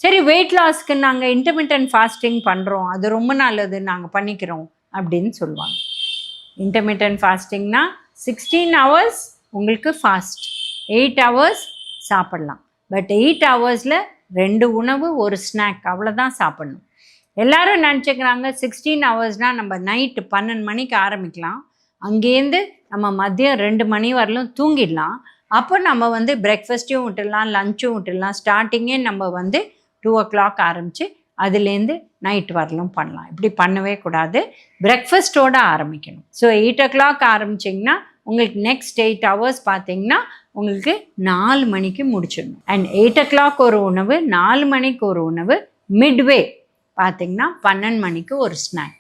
சரி வெயிட் லாஸ்க்கு நாங்கள் intermittent fasting பண்ணுறோம், அது ரொம்ப நல்லது, நாங்கள் பண்ணிக்கிறோம் அப்படின்னு சொல்லுவாங்க. இன்டர்மிட்டன்ட் ஃபாஸ்டிங்னா 16 ஹவர்ஸ் உங்களுக்கு ஃபாஸ்ட், 8 ஹவர்ஸ் சாப்பிட்லாம். பட் 8 ஹவர்ஸில் 2 உணவு ஒரு ஸ்நாக் அவ்வளோதான் சாப்பிட்ணும். எல்லோரும் நினச்சிக்கிறாங்க 16 ஹவர்ஸ்னால் நம்ம நைட்டு 12 மணிக்கு ஆரம்பிக்கலாம், அங்கேருந்து நம்ம மதியம் 2 மணி வரலும் தூங்கிடலாம். அப்போ நம்ம பிரேக்ஃபாஸ்ட்டையும் விட்டுடலாம், லஞ்சும் விட்டுடலாம். ஸ்டார்டிங்கே நம்ம 2 o'clock ஆரம்பித்து அதுலேருந்து நைட் வரலும் பண்ணலாம். இப்படி பண்ணவே கூடாது, பிரேக்ஃபாஸ்ட்டோடு ஆரம்பிக்கணும். ஸோ 8 o'clock ஆரம்பிச்சிங்கன்னா உங்களுக்கு நெக்ஸ்ட் 8 ஹவர்ஸ் பார்த்திங்கன்னா உங்களுக்கு 4 மணிக்கு முடிச்சிடணும். அண்ட் 8 o'clock ஒரு உணவு, 4 மணிக்கு ஒரு உணவு, மிட்வே பார்த்திங்கன்னா 12 மணிக்கு ஒரு ஸ்நாக்.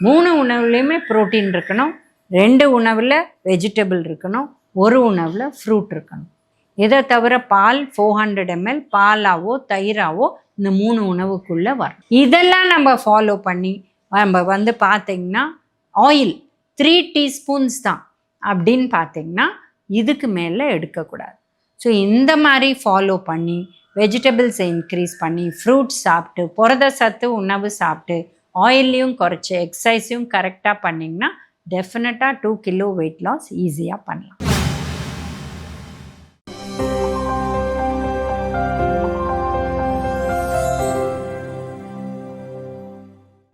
3 உணவுலேயுமே ப்ரோட்டீன் இருக்கணும், 2 உணவில் வெஜிடபிள் இருக்கணும், ஒரு உணவில் ஃப்ரூட் இருக்கணும். இதை தவிர பால் 400 ml பாலாவோ தயிராவோ இந்த 3 உணவுக்குள்ளே வரும். இதெல்லாம் நம்ம ஃபாலோ பண்ணி நம்ம பார்த்திங்கன்னா ஆயில் 3 teaspoons தான் அப்படின்னு பார்த்திங்கன்னா இதுக்கு மேலே எடுக்கக்கூடாது. ஸோ இந்த மாதிரி ஃபாலோ பண்ணி வெஜிடபிள்ஸை இன்க்ரீஸ் பண்ணி ஃப்ரூட்ஸ் சாப்பிட்டு புரத சத்து உணவு சாப்பிட்டு ஆயிலையும் குறைச்சி எக்ஸசைஸையும் கரெக்டாக பண்ணிங்கன்னா டெஃபினட்டாக 2 kg வெயிட் லாஸ் ஈஸியாக பண்ணலாம்.